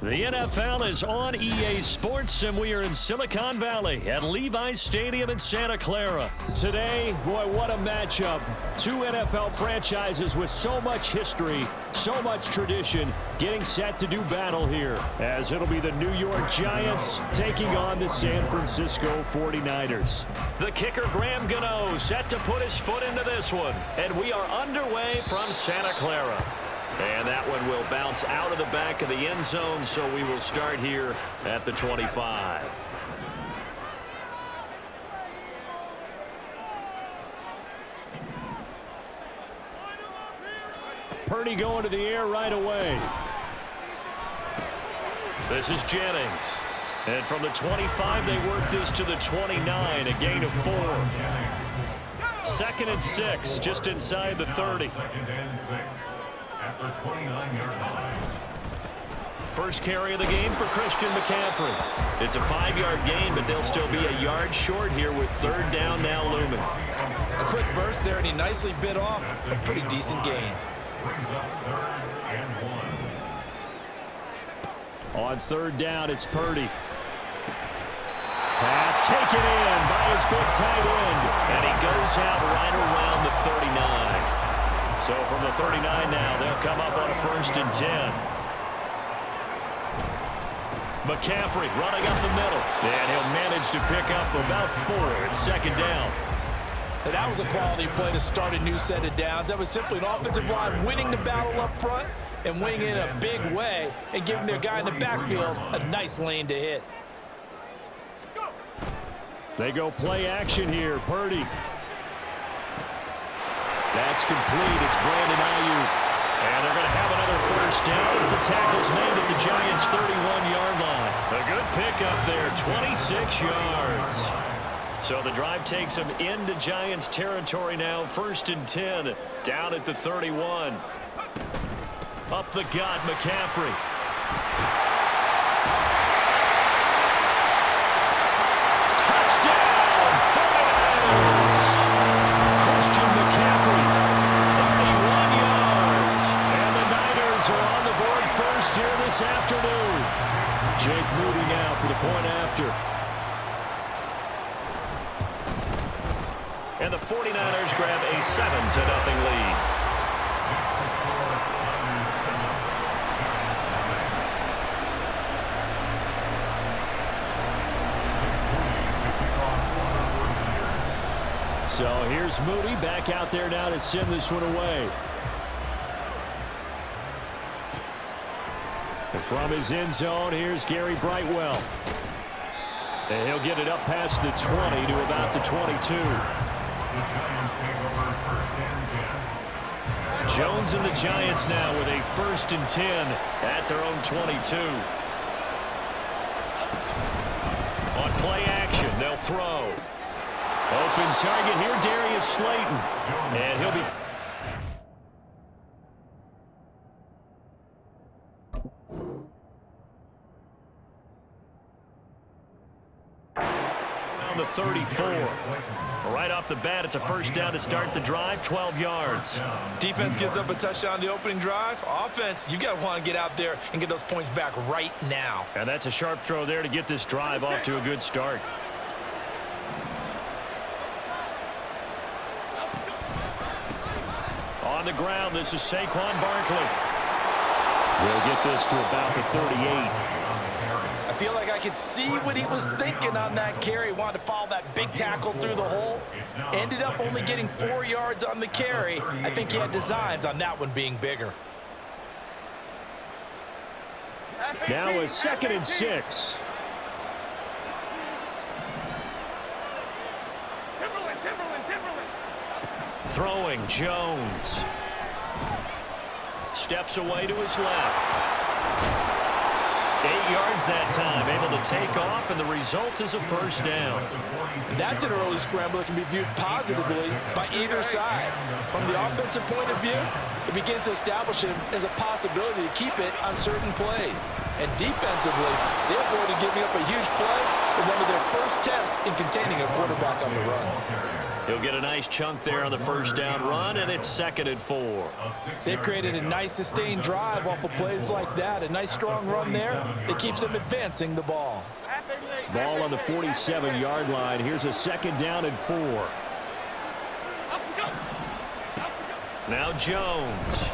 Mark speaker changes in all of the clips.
Speaker 1: The NFL is on EA Sports, and we are in Silicon Valley at Levi's Stadium in Santa Clara.
Speaker 2: Today, boy, what a matchup. Two NFL franchises with so much history, so much tradition, getting set to do battle here, as it'll be the New York Giants taking on the San Francisco 49ers.
Speaker 1: The kicker, Graham Gano, set to put his foot into this one, and we are underway from Santa Clara. And that one will bounce out of the back of the end zone, so we will start here at the 25.
Speaker 2: Purdy going to the air right away.
Speaker 1: This is Jennings. And from the 25, they work this to the 29, a gain of 4. 2nd and 6, just inside the 30.
Speaker 3: At the 29-yard line.
Speaker 1: First carry of the game for Christian McCaffrey. It's a 5-yard gain, but they'll still be a yard short here with 3rd down now looming.
Speaker 4: A quick burst there, and he nicely bit off a pretty decent gain.
Speaker 3: Brings up 3rd and 1.
Speaker 2: On 3rd down, it's Purdy. Pass taken in by his big tight end.
Speaker 1: And he goes out right around the 39. So from the 39 now, they'll come up on a 1st and 10. McCaffrey running up the middle. And he'll manage to pick up about 4. It's 2nd down.
Speaker 4: And that was a quality play to start a new set of downs. That was simply an offensive line winning the battle up front and winning it in a big way and giving their guy in the backfield a nice lane to hit.
Speaker 2: They go play action here. Purdy. That's complete. It's Brandon Ayuk.
Speaker 1: And they're going to have another 1st down as the tackle's made at the Giants' 31-yard line. A good pickup there, 26 yards. So the drive takes them into Giants territory now. 1st and 10, down at the 31. Up the gut, McCaffrey. Touchdown, 49ers! Christian McCaffrey, 31 yards.
Speaker 2: And the Niners are on the board first here this afternoon. Jake Moody now for the point after.
Speaker 1: And the 49ers grab a 7-0 lead.
Speaker 2: So here's Moody back out there now to send this one away. And from his end zone, here's Gary Brightwell. And he'll get it up past the 20 to about the 22.
Speaker 1: Jones and the Giants now with a 1st and 10 at their own 22. On play action, they'll throw. Open target here, Darius Slayton. And he'll be... on the 34. Right off the bat, it's a 1st down to start the drive, 12 yards.
Speaker 4: Defense gives up a touchdown on the opening drive. Offense, you got to want to get out there and get those points back right now.
Speaker 1: And that's a sharp throw there to get this drive off to a good start. On the ground, this is Saquon Barkley.
Speaker 2: We'll get this to about the 38.
Speaker 4: I feel like I could see what he was thinking on that carry. Wanted to follow that big tackle through the hole. Ended up only getting 4 yards on the carry. I think he had designs on that one being bigger.
Speaker 2: Now a 2nd and 6.
Speaker 1: Throwing, Jones. Steps away to his left. 8 yards that time, able to take off, and the result is a 1st down.
Speaker 4: That's an early scramble that can be viewed positively by either side. From the offensive point of view, it begins to establish him as a possibility to keep it on certain plays. And defensively, they avoided giving up a huge play in one of their first tests in containing a quarterback on the run.
Speaker 1: He'll get a nice chunk there on the first down run, and it's 2nd and 4.
Speaker 4: They've created a nice sustained drive off of plays like that. A nice strong run there that keeps them advancing the ball.
Speaker 2: Ball on the 47-yard line. Here's a 2nd down and 4.
Speaker 1: Now Jones.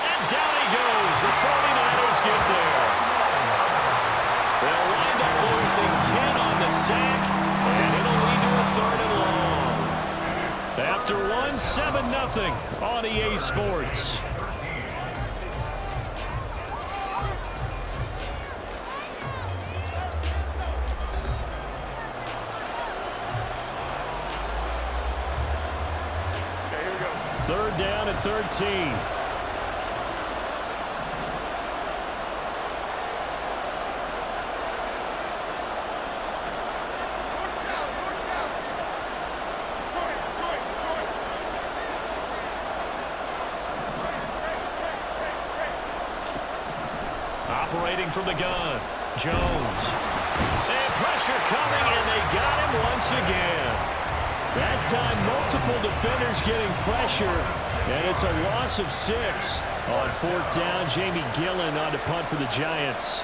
Speaker 1: And down he goes. The 49ers get there. They'll wind up losing 10 on the sack, and it'll lead to a 3rd and long. After one, 7-0 on EA Sports.
Speaker 2: Third down and 13.
Speaker 1: Operating from the gun, Jones. And pressure coming, and they got him once again.
Speaker 2: That time, multiple defenders getting pressure, and it's a loss of 6. On 4th down, Jamie Gillen on to punt for the Giants.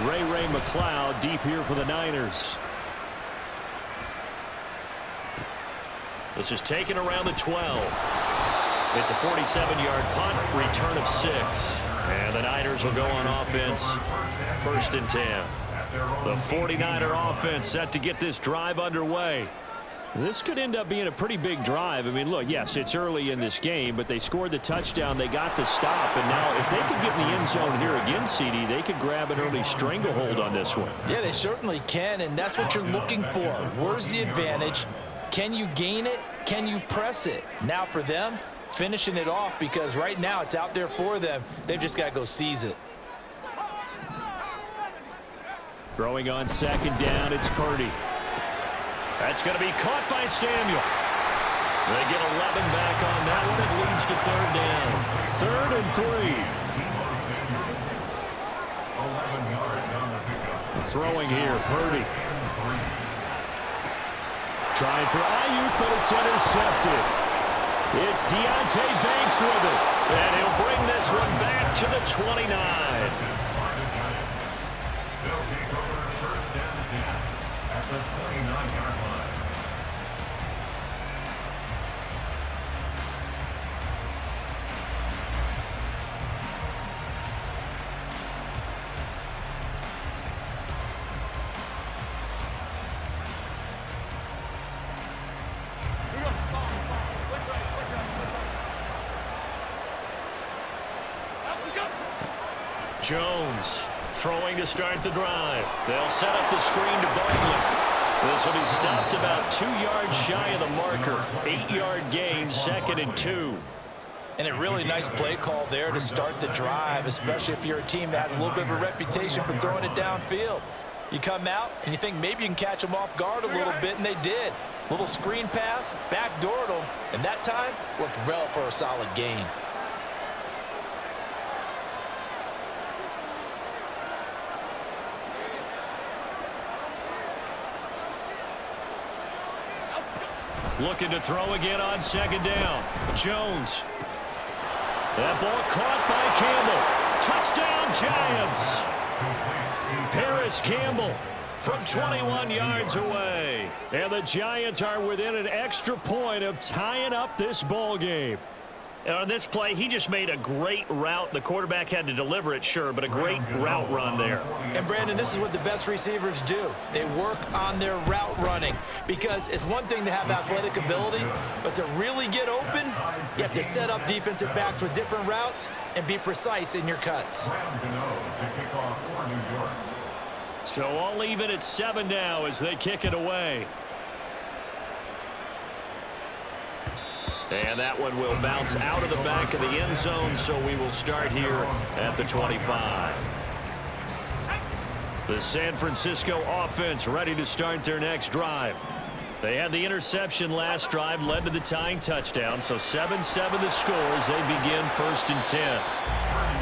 Speaker 2: Ray McLeod deep here for the Niners.
Speaker 1: This is taken around the 12. It's a 47-yard punt, return of 6. And the Niners will go on offense, 1st and 10. The 49er offense set to get this drive underway.
Speaker 2: This could end up being a pretty big drive. I mean, look, yes, it's early in this game, but they scored the touchdown, they got the stop, and now if they could get in the end zone here again, CD, they could grab an early stranglehold on this one.
Speaker 4: Yeah, they certainly can, and that's what you're looking for. Where's the advantage? Can you gain it? Can you press it? Now for them, finishing it off, because right now it's out there for them. They've just got to go seize it.
Speaker 2: Throwing on 2nd down, it's Purdy.
Speaker 1: That's going to be caught by Samuel. They get 11 back on that one. It leads to 3rd down.
Speaker 2: 3rd and 3.
Speaker 3: Throwing
Speaker 2: here, Purdy. Trying for Ayuk, but it's intercepted. It's Deontay Banks with it.
Speaker 1: And he'll bring this one back to the 29.
Speaker 3: They'll take over 1st and 10 at the 29-yard line.
Speaker 1: Jones throwing to start the drive. They'll set up the screen to Barkley. This will be stopped about 2 yards shy of the marker. 8-yard gain, 2nd and 2.
Speaker 4: And a really nice play call there to start the drive, especially if you're a team that has a little bit of a reputation for throwing it downfield. You come out and you think maybe you can catch them off guard a little bit, and they did. Little screen pass, backdoored them, and that time worked well for a solid gain.
Speaker 1: Looking to throw again on 2nd down. Jones. That ball caught by Campbell. Touchdown, Giants. Paris Campbell from 21 yards away.
Speaker 2: And the Giants are within an extra point of tying up this ball game.
Speaker 1: And on this play, he just made a great route. The quarterback had to deliver it, sure, but a great route run there.
Speaker 4: And, Brandon, this is what the best receivers do. They work on their route running, because it's one thing to have athletic ability, but to really get open, you have to set up defensive backs with different routes and be precise in your cuts.
Speaker 1: So all even at 7 now as they kick it away. And that one will bounce out of the back of the end zone, so we will start here at the 25. The San Francisco offense ready to start their next drive. They had the interception last drive, led to the tying touchdown, so 7-7 the score as they begin 1st and 10.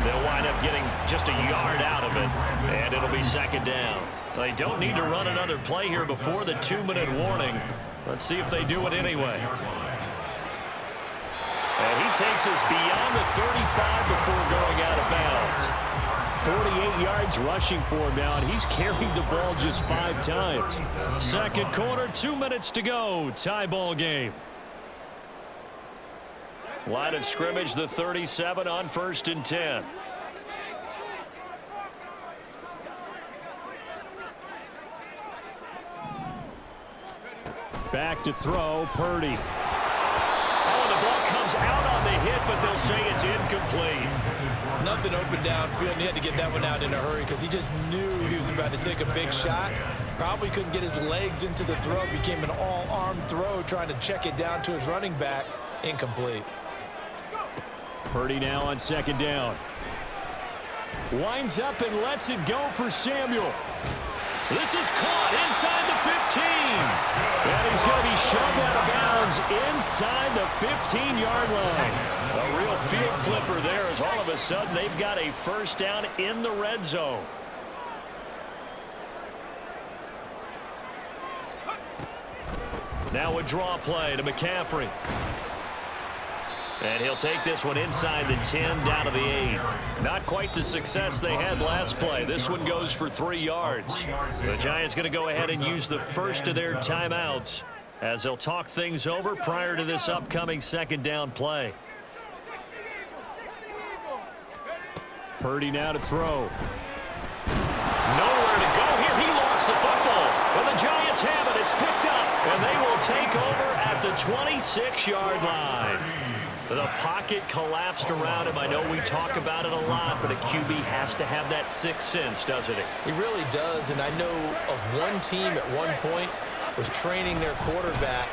Speaker 1: They'll wind up getting just a yard out of it, and it'll be 2nd down. They don't need to run another play here before the 2-minute warning. Let's see if they do it anyway. And he takes us beyond the 35 before going out of bounds.
Speaker 2: 48 yards rushing for him now, and he's carried the ball just 5 times.
Speaker 1: Second quarter, 2 minutes to go. Tie ball game. Line of scrimmage, the 37 on 1st and 10.
Speaker 2: Back to throw, Purdy.
Speaker 1: Oh, the ball comes out on the hit, but they'll say it's incomplete.
Speaker 4: Nothing open downfield, and he had to get that one out in a hurry because he just knew he was about to take a big shot. Probably couldn't get his legs into the throw. Became an all-arm throw, trying to check it down to his running back. Incomplete.
Speaker 2: Purdy now on 2nd down. Winds up and lets it go for Samuel.
Speaker 1: This is caught inside the 15.
Speaker 2: And he's going to be shoved out of bounds inside the 15-yard line.
Speaker 1: A real field flipper there, as all of a sudden they've got a first down in the red zone. Now a draw play to McCaffrey. And he'll take this one inside the 10, down to the 8. Not quite the success they had last play. This one goes for 3 yards. The Giants going to go ahead and use the first of their timeouts as they'll talk things over prior to this upcoming 2nd down play.
Speaker 2: Purdy now to throw.
Speaker 1: Nowhere to go here. He lost the football. But the Giants have it. It's picked up. And they will take over at the 26-yard line. The pocket collapsed around him. I know we talk about it a lot, but a QB has to have that sixth sense, doesn't he?
Speaker 4: He really does, and I know of one team at one point was training their quarterback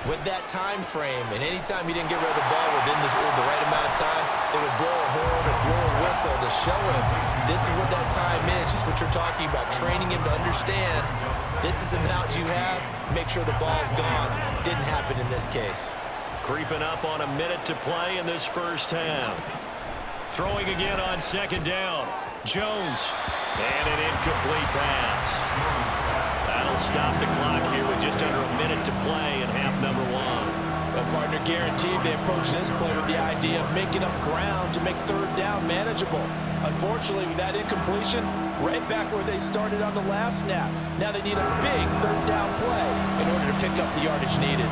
Speaker 4: with that time frame, and anytime he didn't get rid of the ball within the right amount of time, they would blow a horn or blow a whistle to show him this is what that time is, just what you're talking about, training him to understand this is the amount you have, make sure the ball's gone. Didn't happen in this case.
Speaker 1: Creeping up on a minute to play in this first half. Throwing again on 2nd down. Jones. And an incomplete pass. That'll stop the clock here with just under a minute to play in half number 1.
Speaker 4: Well, partner, guaranteed they approach this play with the idea of making up ground to make 3rd down manageable. Unfortunately, with that incompletion, right back where they started on the last snap. Now they need a big 3rd down play in order to pick up the yardage needed.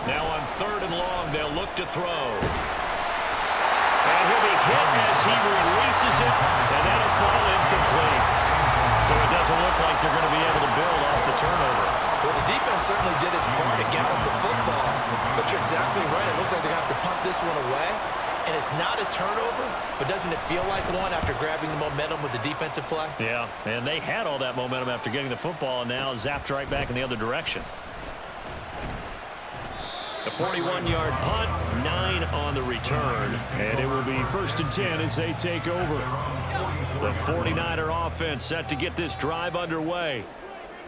Speaker 1: Now on 3rd and long, they'll look to throw. And he'll be hit as he releases it, and that'll fall incomplete. So it doesn't look like they're going to be able to build off the turnover.
Speaker 4: Well, the defense certainly did its part to gallop the football, but you're exactly right. It looks like they're going to have to punt this one away, and it's not a turnover, but doesn't it feel like one after grabbing the momentum with the defensive play?
Speaker 1: Yeah, and they had all that momentum after getting the football, and now zapped right back in the other direction. A 41-yard punt, 9 on the return.
Speaker 2: And it will be 1st and 10 as they take over.
Speaker 1: The 49er offense set to get this drive underway.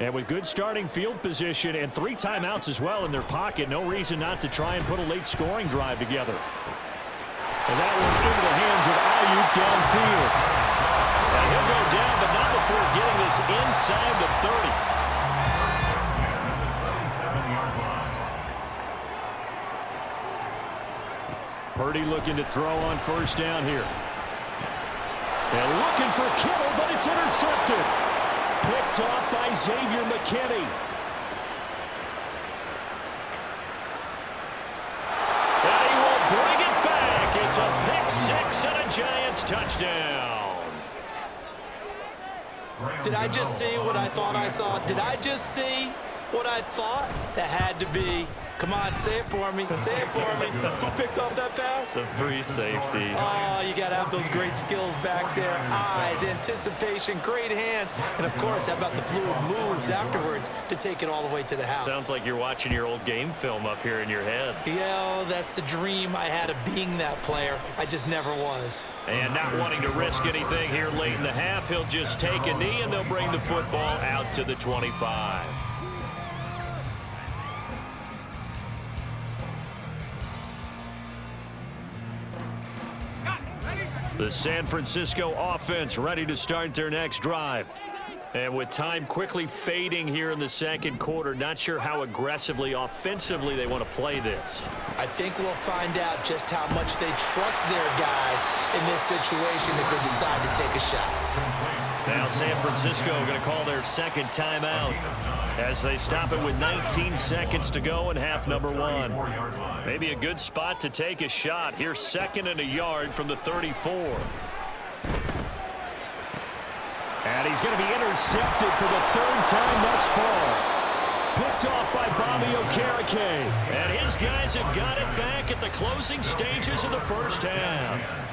Speaker 2: And with good starting field position and 3 timeouts as well in their pocket, no reason not to try and put a late scoring drive together. And that one into the hands of Ayuk downfield.
Speaker 1: And he'll go down, but not before getting this inside the 30.
Speaker 2: Purdy looking to throw on 1st down here. And looking for Kittle, but it's intercepted. Picked off by Xavier McKinney.
Speaker 1: And he will bring it back. It's a pick-6 and a Giants touchdown.
Speaker 4: Did I just see what I thought I saw? Did I just see what I thought? That had to be. Come on, say it for me. Say it for me. Who picked up that pass?
Speaker 1: The free safety.
Speaker 4: Oh, you got to have those great skills back there. Eyes, anticipation, great hands. And, of course, how about the fluid moves afterwards to take it all the way to the house?
Speaker 1: Sounds like you're watching your old game film up here in your head.
Speaker 4: Yeah, that's the dream I had of being that player. I just never was.
Speaker 1: And not wanting to risk anything here late in the half, he'll just take a knee, and they'll bring the football out to the 25. The San Francisco offense ready to start their next drive. And with time quickly fading here in the second quarter, not sure how aggressively, offensively they want to play this.
Speaker 4: I think we'll find out just how much they trust their guys in this situation if they decide to take a shot.
Speaker 1: Now San Francisco going to call their second timeout as they stop it with 19 seconds to go in half number one. Maybe a good spot to take a shot. Here's 2nd and a yard from the 34.
Speaker 2: And he's going to be intercepted for the 3rd time thus far. Picked off by Bobby Okereke.
Speaker 1: And his guys have got it back at the closing stages of the first half.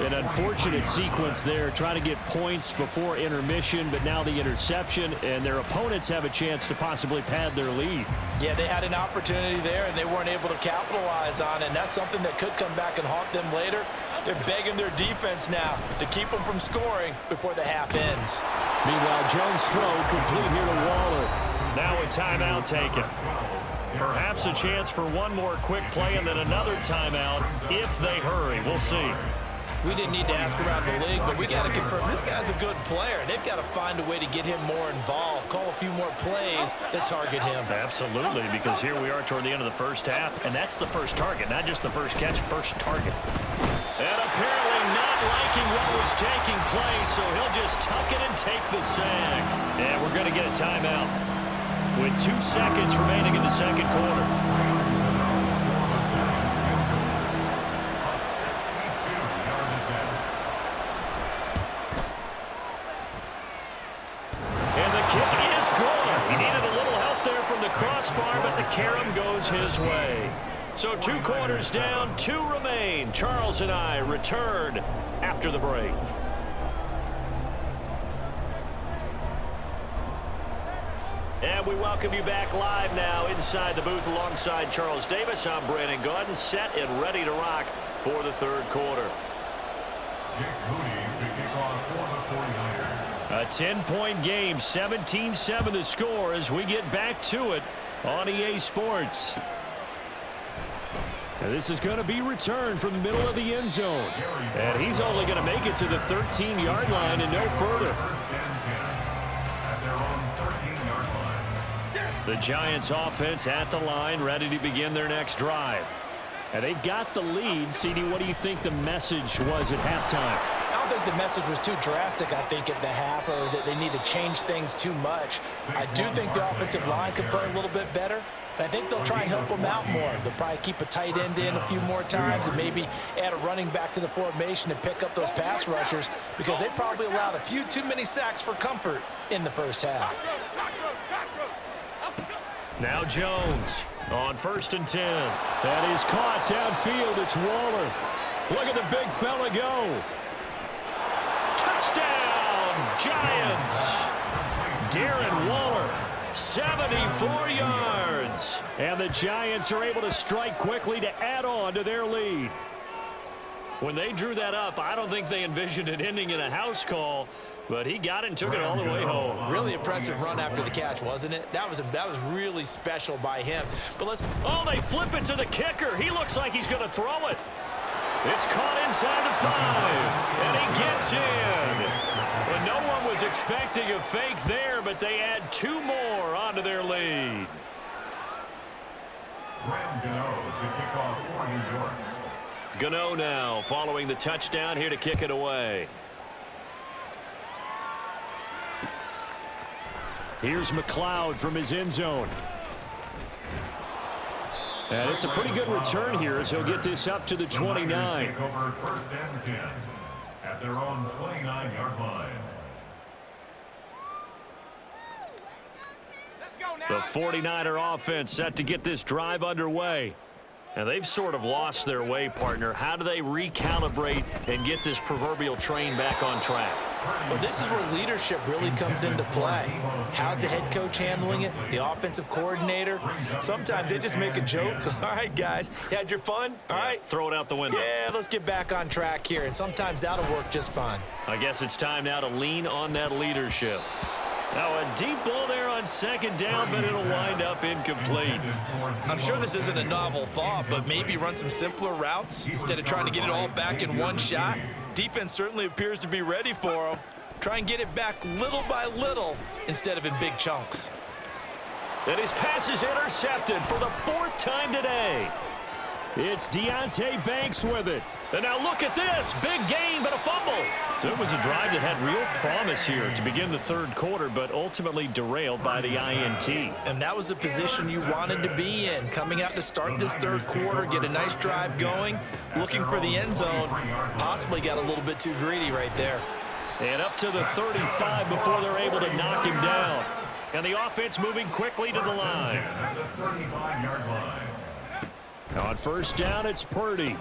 Speaker 2: An unfortunate sequence there, trying to get points before intermission, but now the interception, and their opponents have a chance to possibly pad their lead.
Speaker 4: Yeah, they had an opportunity there, and they weren't able to capitalize on it, and that's something that could come back and haunt them later. They're begging their defense now to keep them from scoring before the half ends.
Speaker 2: Meanwhile, Jones' throw complete here to Waller.
Speaker 1: Now a timeout taken. Perhaps a chance for one more quick play and then another timeout if they hurry. We'll see.
Speaker 4: We didn't need to ask around the league, but we got to confirm this guy's a good player. They've got to find a way to get him more involved, call a few more plays that target him.
Speaker 1: Absolutely, because here we are toward the end of the first half, and that's the first target, not just the first catch, first target. And apparently not liking what was taking place, so he'll just tuck it and take the sack. And we're going to get a timeout with 2 seconds remaining in the second quarter. Crossbar, but the carom goes his way. So 2 quarters down, 2 remain. Charles and I return after the break. And we welcome you back live now inside the booth alongside Charles Davis. I'm Brandon Gaudin, set and ready to rock for the 3rd quarter. A 10-point game, 17-7 the score as we get back to it on EA Sports.
Speaker 2: And this is going to be returned from the middle of the end zone. And he's only going to make it to the 13-yard line and no further.
Speaker 1: The Giants offense at the line, ready to begin their next drive.
Speaker 2: And they've got the lead. CD, what do you think the message was at halftime?
Speaker 4: I don't think the message was too drastic, I think, at the half, or that they need to change things too much. I do think the offensive line could play a little bit better. And I think they'll try and help them out more. They'll probably keep a tight end in a few more times and maybe add a running back to the formation and pick up those pass rushers because they probably allowed a few too many sacks for comfort in the first half.
Speaker 1: Now Jones on 1st and 10.
Speaker 2: That is caught downfield. It's Waller. Look at the big fella go.
Speaker 1: Touchdown, Giants. Darren Waller, 74 yards.
Speaker 2: And the Giants are able to strike quickly to add on to their lead.
Speaker 1: When they drew that up, I don't think they envisioned it ending in a house call, but he got it and took it all the way home.
Speaker 4: Really impressive run after the catch, wasn't it? That was really special by him. But
Speaker 1: Oh, they flip it to the kicker. He looks like he's going to throw it. It's caught inside the 5, and he gets in. And no one was expecting a fake there, but they add 2 more onto their lead. Gano now following the touchdown here to kick it away.
Speaker 2: Here's McLeod from his end zone. And it's a pretty good return here as he'll get this up to the 29.
Speaker 3: Over 1st and 10 at their own 29-yard line.
Speaker 1: The 49er offense set to get this drive underway. And they've sort of lost their way, partner. How do they recalibrate and get this proverbial train back on track?
Speaker 4: Well, this is where leadership really comes into play. How's the head coach handling it? The offensive coordinator? Sometimes they just make a joke. All right, guys, you had your fun? All right.
Speaker 1: Throw it out the window.
Speaker 4: Yeah, let's get back on track here. And sometimes that'll work just fine.
Speaker 1: I guess it's time now to lean on that leadership. Now a deep ball there on 2nd down, but it'll wind up incomplete.
Speaker 4: I'm sure this isn't a novel thought, but maybe run some simpler routes instead of trying to get it all back in one shot. defense certainly appears to be ready for him. Try and get it back little by little instead of in big chunks.
Speaker 1: And his pass is intercepted for the 4th time today.
Speaker 2: It's Deonte Banks with it.
Speaker 1: And now look at this. Big gain, but a fumble. So it was a drive that had real promise here to begin the 3rd quarter, but ultimately derailed by the INT.
Speaker 4: And that was the position you wanted to be in. Coming out to start this 3rd quarter, get a nice drive going, looking for the end zone. Possibly got a little bit too greedy right there.
Speaker 1: And up to the 35 before they're able to knock him down. And the offense moving quickly to the line.
Speaker 3: At the 35-yard line.
Speaker 2: On 1st down, it's Purdy.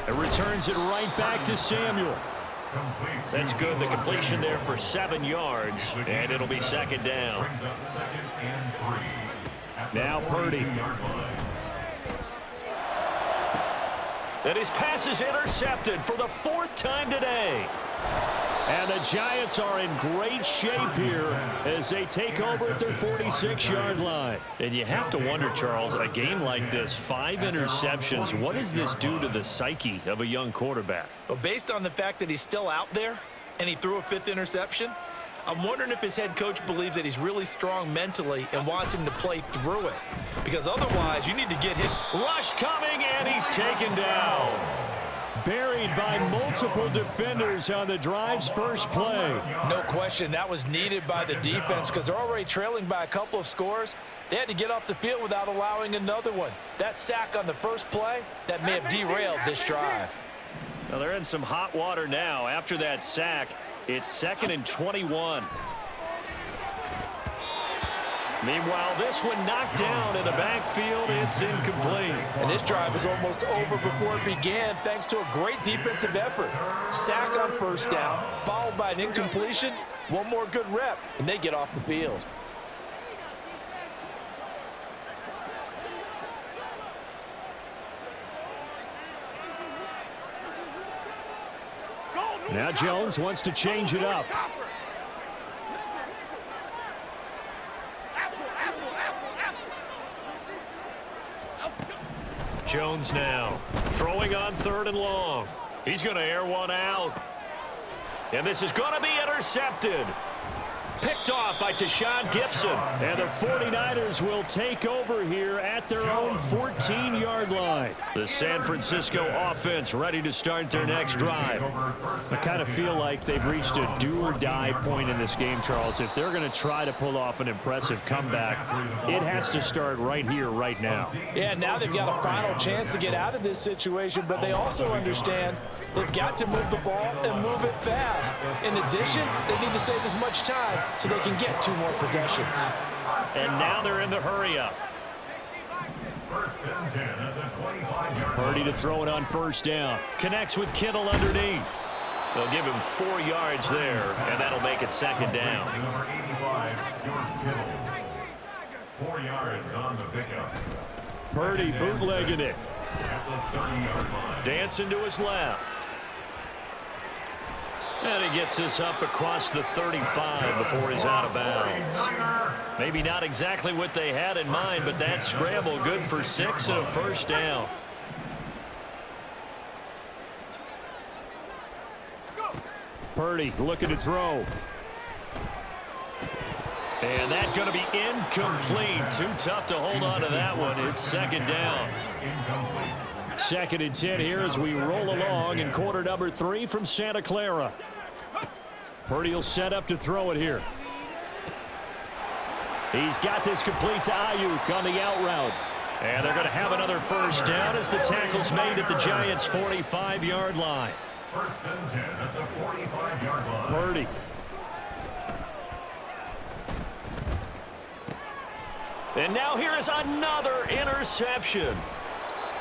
Speaker 2: It returns it right back to Samuel.
Speaker 1: That's good. The completion there for 7 yards, and it'll be 2nd down.
Speaker 3: Brings up 2nd and 3.
Speaker 2: Now Purdy.
Speaker 1: And his pass is intercepted for the 4th time today.
Speaker 2: And the Giants are in great shape here as they take over at their 46-yard line.
Speaker 1: And you have to wonder, Charles, a game like this, 5 interceptions, what does this do to the psyche of a young quarterback?
Speaker 4: Well, based on the fact that he's still out there and he threw a 5th interception, I'm wondering if his head coach believes that he's really strong mentally and wants him to play through it. Because otherwise, you need to get him.
Speaker 1: Rush coming, and he's taken down.
Speaker 2: Buried by multiple defenders on the drive's first play.
Speaker 4: No question, that was needed by the defense because they're already trailing by a couple of scores. They had to get off the field without allowing another one. That sack on the first play, that may have derailed this drive.
Speaker 1: Well, they're in some hot water now. After that sack, it's 2nd and 21. Meanwhile, this one knocked down in the backfield. It's incomplete.
Speaker 4: And this drive is almost over before it began thanks to a great defensive effort. Sack on 1st down, followed by an incompletion. One more good rep, and they get off the field.
Speaker 2: Now Jones wants to change it up.
Speaker 1: Jones now throwing on 3rd and long. He's going to air one out. And this is going to be intercepted. Picked off by Tashawn Gibson.
Speaker 2: And the 49ers will take over here at their own 14-yard line.
Speaker 1: The San Francisco offense ready to start their next drive.
Speaker 2: I kind of feel like they've reached a do-or-die point in this game, Charles. If they're going to try to pull off an impressive comeback, it has to start right here, right now.
Speaker 4: Yeah, now they've got a final chance to get out of this situation, but they also understand they've got to move the ball and move it fast. In addition, they need to save as much time so they can get 2 more possessions.
Speaker 1: And now they're in the hurry-up.
Speaker 3: 1st and 10 at the 25-yard line.
Speaker 2: Purdy to throw it on 1st down.
Speaker 1: Connects with Kittle underneath. They'll give him 4 yards there, and that'll make it 2nd down.
Speaker 3: Number 85, George Kittle. 4 yards on the pickup.
Speaker 2: Purdy bootlegging it.
Speaker 3: At the 30-yard line.
Speaker 1: Dancing to his left. And he gets this up across the 35 before he's out of bounds. Maybe not exactly what they had in mind, but that scramble good for 6 and a 1st down.
Speaker 2: Purdy looking to throw.
Speaker 1: And that's going to be incomplete. Too tough to hold on to that one. It's 2nd down.
Speaker 2: 2nd and 10 here as we roll along in quarter number 3 from Santa Clara. Purdy will set up to throw it here. He's got this complete to Ayuk on the out route.
Speaker 1: And they're going to have another 1st down as the tackle's made at the Giants' 45-yard line.
Speaker 3: 1st and 10 at the 45-yard line.
Speaker 2: Purdy.
Speaker 1: And now here is another interception.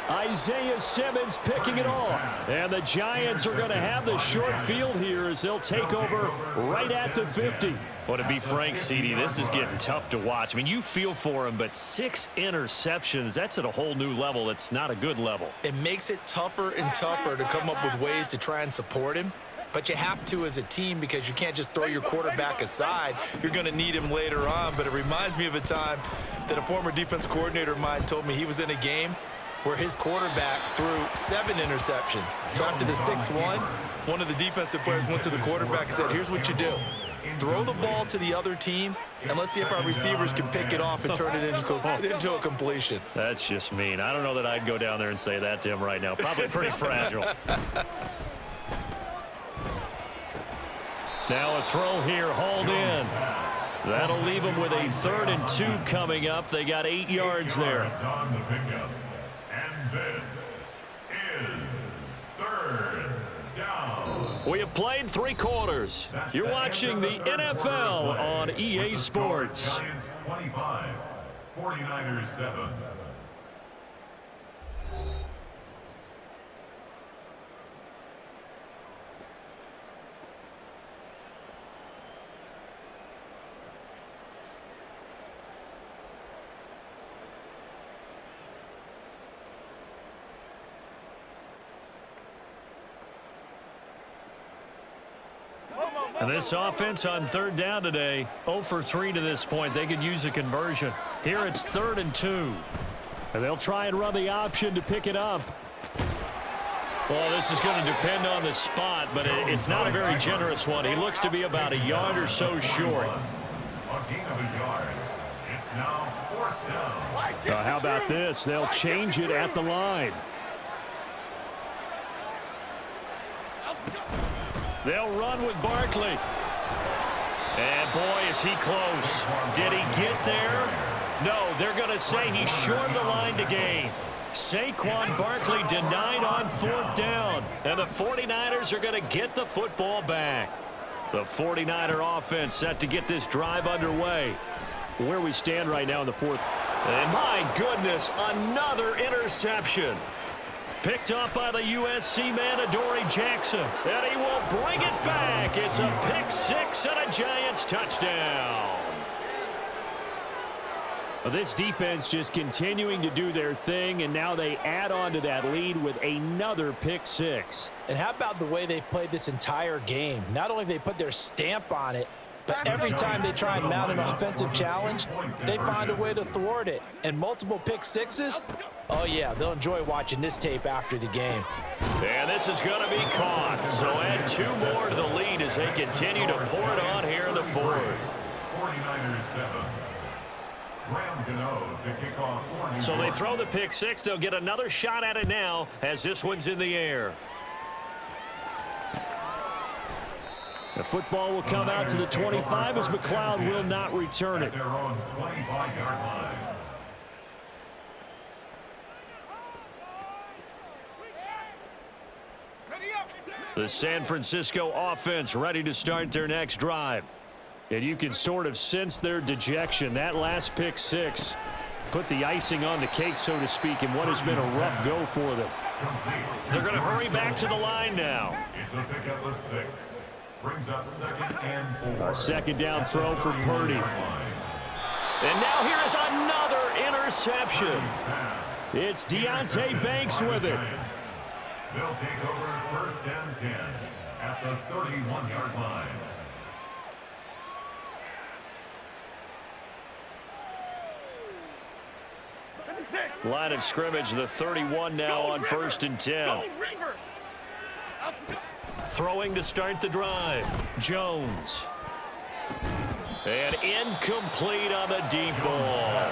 Speaker 2: Isaiah Simmons picking it off. And the Giants are going to have the short field here as they'll take over right at the 50.
Speaker 1: Well, to be frank, CD, this is getting tough to watch. I mean, you feel for him, but 6 interceptions, that's at a whole new level. It's not a good level.
Speaker 4: It makes it tougher and tougher to come up with ways to try and support him. But you have to as a team because you can't just throw your quarterback aside. You're going to need him later on. But it reminds me of a time that a former defense coordinator of mine told me he was in a game where his quarterback threw 7 interceptions. So after the 6-1, one of the defensive players went to the quarterback and said, here's what you do. Throw the ball to the other team, and let's see if our receivers can pick it off and turn it into a completion.
Speaker 1: That's just mean. I don't know that I'd go down there and say that to him right now. Probably pretty fragile.
Speaker 2: Now a throw here, hauled in. That'll leave them with a 3rd and 2 coming up. They got 8 yards there.
Speaker 3: On the pickup. And this is 3rd down.
Speaker 2: We have played 3 quarters. You're watching the NFL on EA Sports.
Speaker 3: Giants 25, 49ers 7.
Speaker 2: And this offense on 3rd down today, 0 for 3 to this point. They could use a conversion. Here it's 3rd and 2. And they'll try and run the option to pick it up. Well, this is going to depend on the spot, but it's not a very generous one. He looks to be about a yard or so short.
Speaker 3: A gain of a yard. It's now 4th down.
Speaker 2: How about this? They'll change it at the line. They'll run with Barkley. And boy, is he close. Did he get there? No, they're going to say he's short of the line to gain. Saquon Barkley denied on 4th down. And the 49ers are going to get the football back. The 49er offense set to get this drive underway. Where we stand right now in the 4th. And my goodness, another interception. Picked up by the USC man, Adoree Jackson. And he will bring it back. It's a pick 6 and a Giants touchdown. Well, this defense just continuing to do their thing, and now they add on to that lead with another pick 6.
Speaker 4: And how about the way they've played this entire game? Not only have they put their stamp on it, but every time they try and mount an offensive challenge, they find a way to thwart it. And multiple pick 6s, oh yeah, they'll enjoy watching this tape after the game.
Speaker 2: And this is going to be caught. So add 2 more to the lead as they continue to pour it on here in the 4th.
Speaker 3: 49ers 7. Graham Gano to kick off.
Speaker 2: So they throw the pick 6. They'll get another shot at it now as this one's in the air. The football will come out to the 25 as McLeod will not return it.
Speaker 3: Their own 25-yard line.
Speaker 2: The San Francisco offense ready to start their next drive. And you can sort of sense their dejection. That last pick 6 put the icing on the cake, so to speak, in what has been a rough go for them. They're going to hurry back to the line now.
Speaker 3: It's a pickup of 6. Brings up 2nd and 4.
Speaker 2: A 2nd down throw for Purdy. And now here is another interception. It's Deonte Banks with it.
Speaker 3: They'll take over 1st and 10 at the 31-yard line.
Speaker 2: Line of scrimmage, the 31 now on 1st and 10. Throwing to start the drive. Jones. And incomplete on the deep ball.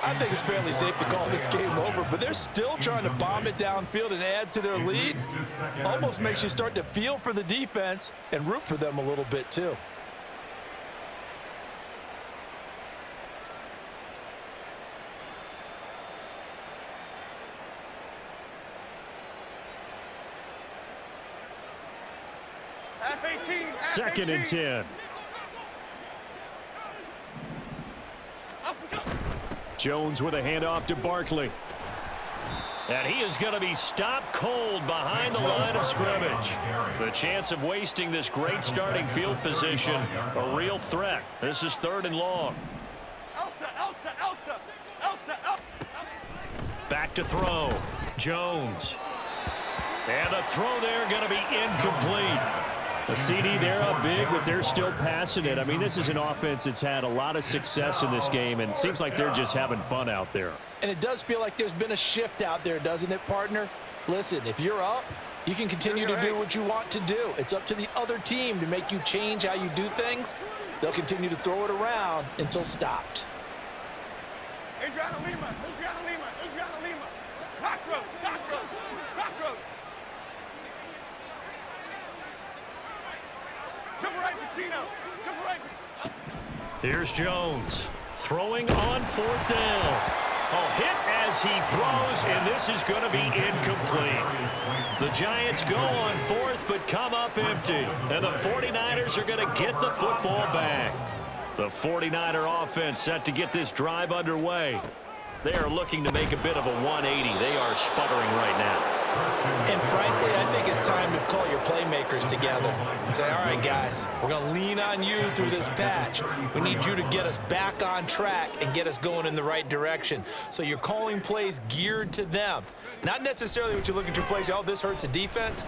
Speaker 4: I think it's fairly safe to call this game over, but they're still trying to bomb it downfield and add to their lead. Almost makes you start to feel for the defense and root for them a little bit too.
Speaker 2: Second and 10. Jones with a handoff to Barkley. And he is going to be stopped cold behind the line of scrimmage. The chance of wasting this great starting field position, a real threat. This is 3rd and long. Back to throw. Jones. And the throw there going to be incomplete. A CD, they're up big, but they're still passing it. I mean, this is an offense that's had a lot of success in this game, and it seems like they're just having fun out there.
Speaker 4: And it does feel like there's been a shift out there, doesn't it, partner? Listen, if you're up, you can continue to do what you want to do. It's up to the other team to make you change how you do things. They'll continue to throw it around until stopped.
Speaker 5: Adriana Lima. Cockroach. Jump right, Pacino. Jump right.
Speaker 1: Here's Jones throwing on 4th down. Oh, hit as he throws, and this is going to be incomplete. The Giants go on 4th, but come up empty. And the 49ers are going to get the football back. The 49er offense set to get this drive underway. They are looking to make a bit of a 180. They are sputtering right now.
Speaker 4: And frankly, I think it's time to call your playmakers together and say, all right, guys, we're going to lean on you through this patch. We need you to get us back on track and get us going in the right direction. So you're calling plays geared to them. Not necessarily what you look at your plays, oh, this hurts the defense.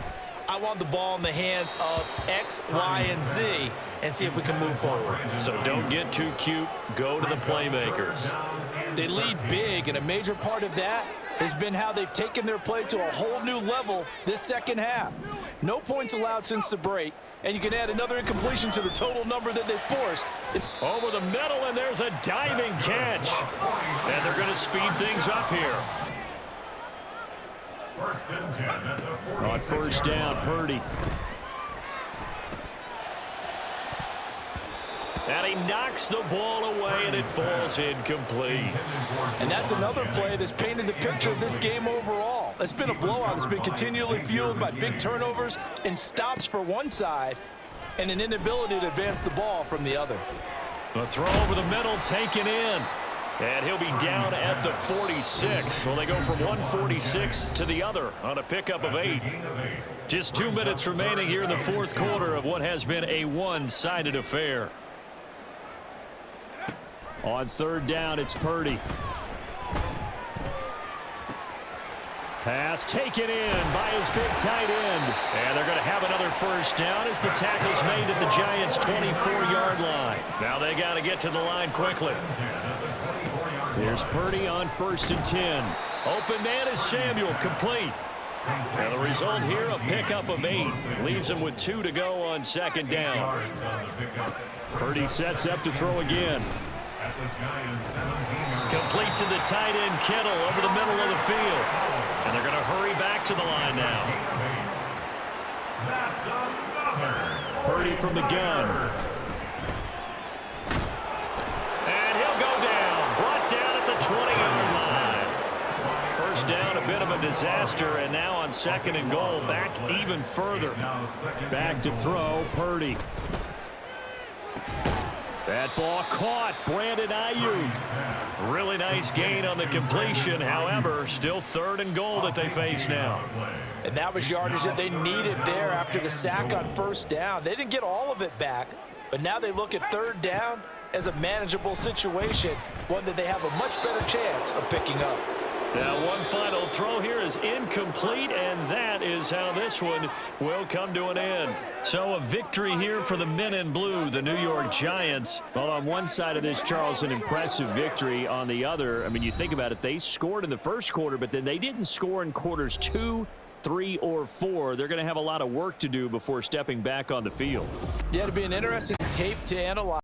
Speaker 4: I want the ball in the hands of X, Y, and Z and see if we can move forward.
Speaker 1: So don't get too cute. Go to the playmakers.
Speaker 4: They lead big, and a major part of that has been how they've taken their play to a whole new level this second half. No points allowed since the break, and you can add another incompletion to the total number that they forced.
Speaker 1: Over the middle, and there's a diving catch. And they're going to speed things up here.
Speaker 2: On 1st down, Purdy.
Speaker 1: And he knocks the ball away, and it falls incomplete.
Speaker 4: And that's another play that's painted the picture of this game overall. It's been a blowout. It's been continually fueled by big turnovers and stops for one side and an inability to advance the ball from the other.
Speaker 1: A throw over the middle taken in. And he'll be down at the 46. Well, they go from 146 to the other on a pickup of 8. Just 2 minutes remaining here in the 4th quarter of what has been a one-sided affair.
Speaker 2: On 3rd down, it's Purdy. Pass taken in by his big tight end.
Speaker 1: And they're going to have another 1st down as the tackle's made at the Giants' 24-yard line. Now they got to get to the line quickly.
Speaker 2: Here's Purdy on 1st and 10.
Speaker 1: Open man is Samuel, complete. And the result here, a pickup of 8. Leaves him with 2 to go on 2nd down.
Speaker 2: Purdy sets up to throw again.
Speaker 1: Complete to the tight end, Kittle, over the middle of the field. And they're going to hurry back to the line now.
Speaker 2: Purdy from the gun.
Speaker 1: And he'll go down. Brought down at the 20-yard line. 1st down, a bit of a disaster. And now on 2nd and goal, back even further.
Speaker 2: Back to throw, Purdy. That ball caught. Brandon Ayuk.
Speaker 1: Really nice gain on the completion. However, still 3rd and goal that they face now.
Speaker 4: And that was yardage that they needed there after the sack on 1st down. They didn't get all of it back, but now they look at 3rd down as a manageable situation, one that they have a much better chance of picking up.
Speaker 1: Now one final throw here is incomplete, and that is how this one will come to an end. So a victory here for the men in blue, the New York Giants.
Speaker 2: Well, on one side of this, Charles, an impressive victory. On the other, I mean, you think about it, they scored in the 1st quarter, but then they didn't score in quarters 2, 3, or 4. They're going to have a lot of work to do before stepping back on the field.
Speaker 4: Yeah, it'll be an interesting tape to analyze.